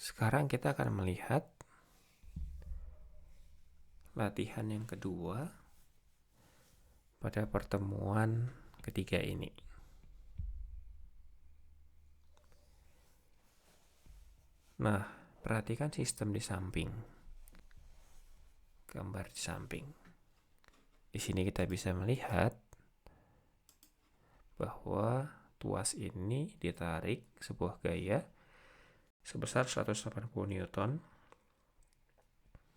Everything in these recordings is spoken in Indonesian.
Sekarang kita akan melihat latihan yang kedua pada pertemuan ketiga ini. Nah, perhatikan sistem di samping. Gambar di samping. Di sini kita bisa melihat bahwa tuas ini ditarik sebuah gaya sebesar 180 Newton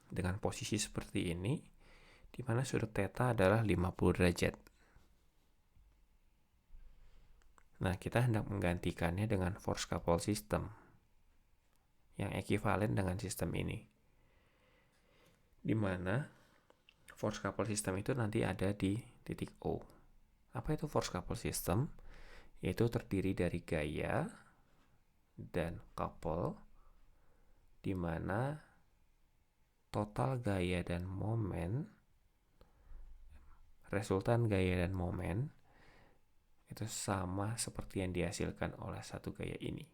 dengan posisi seperti ini, di mana sudut theta adalah 50 derajat. Nah, kita hendak menggantikannya dengan force couple system yang ekuivalen dengan sistem ini, di mana force couple system itu nanti ada di titik O. Apa itu force couple system? Yaitu terdiri dari gaya dan couple, di mana total gaya dan momen, resultan gaya dan momen itu sama seperti yang dihasilkan oleh satu gaya ini.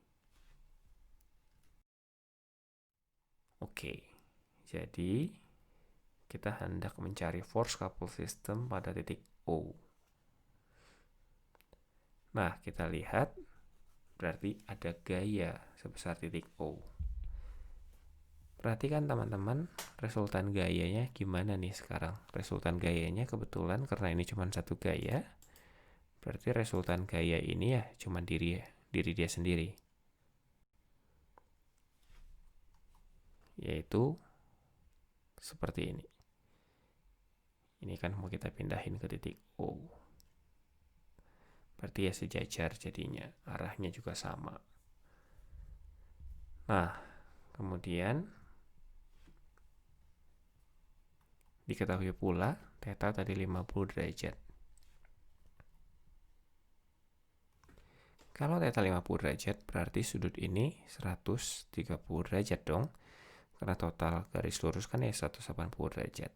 Oke, jadi kita hendak mencari force couple system pada titik O. Nah, kita lihat berarti ada gaya sebesar titik O. Perhatikan teman-teman, resultan gayanya gimana nih sekarang? Resultan gayanya kebetulan karena ini cuma satu gaya, berarti resultan gaya ini ya cuma diri dia sendiri. Yaitu seperti ini. Ini kan mau kita pindahin ke titik O. Berarti ya sejajar jadinya, arahnya juga sama. Nah, kemudian diketahui pula theta tadi 50 derajat. Kalau theta 50 derajat berarti sudut ini 130 derajat dong. Karena total garis lurus kan ya 180 derajat.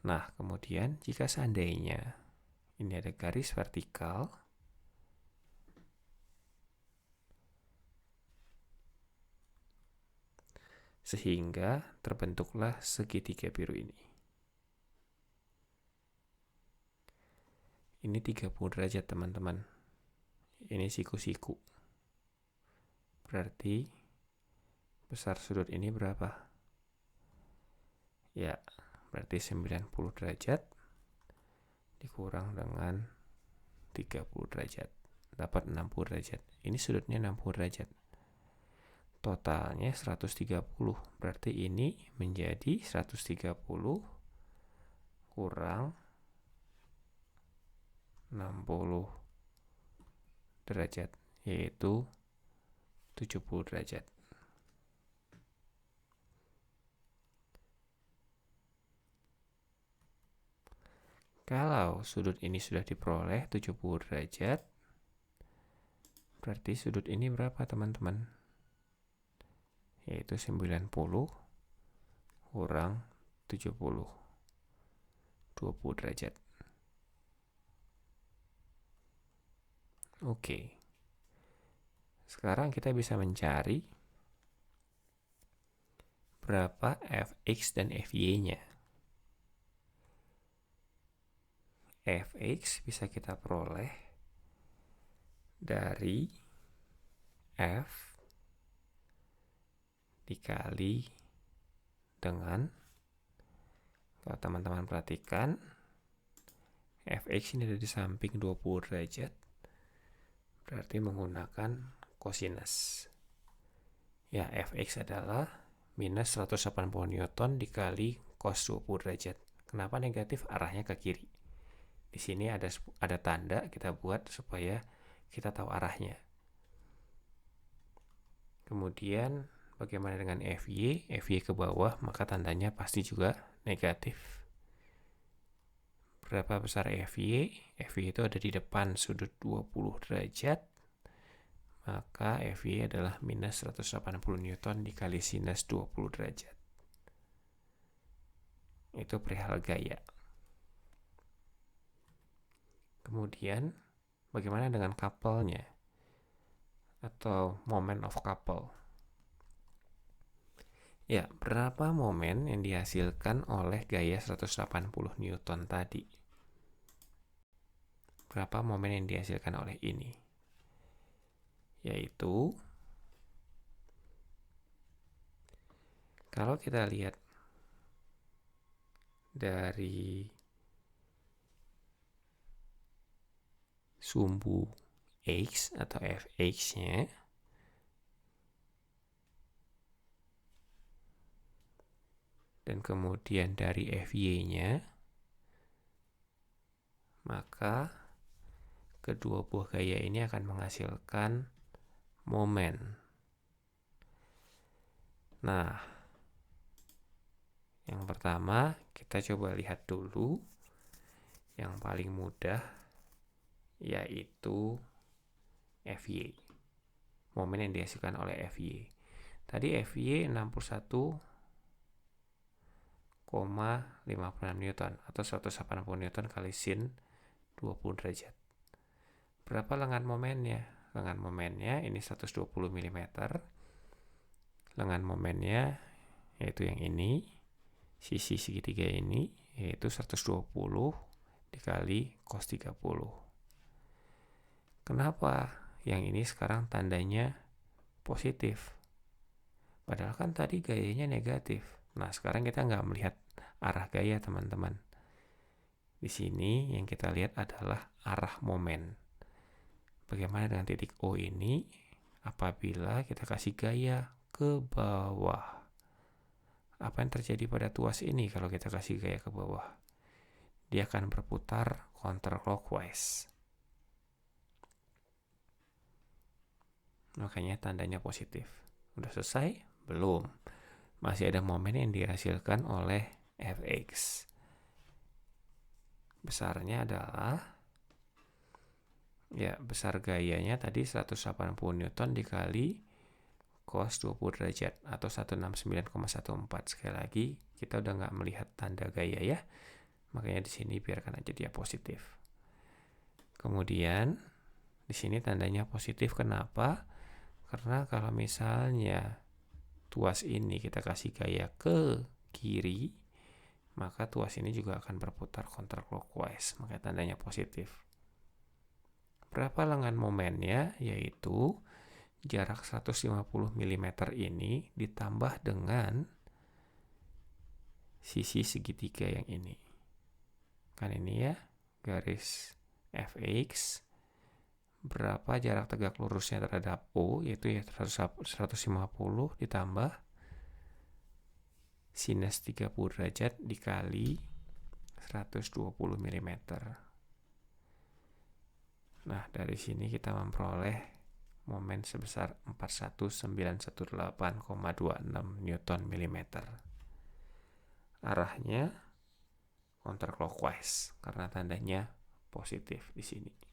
Nah, kemudian jika seandainya ini ada garis vertikal, sehingga terbentuklah segitiga biru ini. Ini 30 derajat teman-teman. Ini siku-siku. Berarti besar sudut ini berapa? Ya, berarti 90 derajat dikurang dengan 30 derajat. Dapat 60 derajat. Ini sudutnya 60 derajat. Totalnya 130. Berarti ini menjadi 130 kurang 60 derajat, yaitu 70 derajat. Kalau sudut ini sudah diperoleh 70 derajat, berarti sudut ini berapa teman-teman? Yaitu 90 kurang 70, 20 derajat. Oke. Sekarang kita bisa mencari berapa fx dan fy-nya. Fx bisa kita peroleh dari f dikali dengan, kalau teman-teman perhatikan, fx ini ada di samping 20 derajat, berarti menggunakan kosinus. Ya, fx adalah minus 180 Newton dikali cos 20 derajat. Kenapa negatif? Arahnya ke kiri. Di sini ada tanda kita buat supaya kita tahu arahnya. Kemudian bagaimana dengan fy? Fy ke bawah, maka tandanya pasti juga negatif. Berapa besar fy? Fy itu ada di depan sudut 20 derajat. Maka fy adalah minus 180 Newton dikali sinus 20 derajat. Itu perihal gaya. Kemudian bagaimana dengan couple-nya atau moment of couple? Ya, berapa momen yang dihasilkan oleh gaya 180 Newton tadi? Berapa momen yang dihasilkan oleh ini? Yaitu, kalau kita lihat dari sumbu X atau Fx-nya, dan kemudian dari Fy-nya, maka kedua buah gaya ini akan menghasilkan momen. Nah, yang pertama kita coba lihat dulu yang paling mudah, yaitu Fy. Momen yang dihasilkan oleh Fy. Tadi Fy 61,56 Newton atau 180 Newton kali sin 20 derajat. Berapa lengan momennya? Lengan momennya ini 120 mm. Lengan momennya yaitu yang ini, sisi segitiga ini yaitu 120 dikali cos 30. Kenapa yang ini sekarang tandanya positif? Padahal kan tadi gayanya negatif. Nah, sekarang kita nggak melihat arah gaya, teman-teman. Di sini yang kita lihat adalah arah momen. Bagaimana dengan titik O ini apabila kita kasih gaya ke bawah? Apa yang terjadi pada tuas ini kalau kita kasih gaya ke bawah? Dia akan berputar counterclockwise. Makanya tandanya positif. Udah selesai? Belum. Masih ada momen yang dihasilkan oleh Fx. Besarnya adalah, ya, besar gayanya tadi 180 Newton dikali cos 20 derajat atau 169,14. Sekali lagi, kita udah nggak melihat tanda gaya ya. Makanya di sini biarkan aja dia positif. Kemudian di sini tandanya positif. Kenapa? Karena kalau misalnya tuas ini kita kasih gaya ke kiri, maka tuas ini juga akan berputar counterclockwise. Maka tandanya positif. Berapa lengan momennya? Yaitu jarak 150 mm ini ditambah dengan sisi segitiga yang ini. Kan ini ya, garis Fx. Berapa jarak tegak lurusnya terhadap O, yaitu ya 150 ditambah sinus 30 derajat dikali 120 mm. Nah, dari sini kita memperoleh momen sebesar 41918,26 Newton mm. Arahnya counterclockwise karena tandanya positif di sini.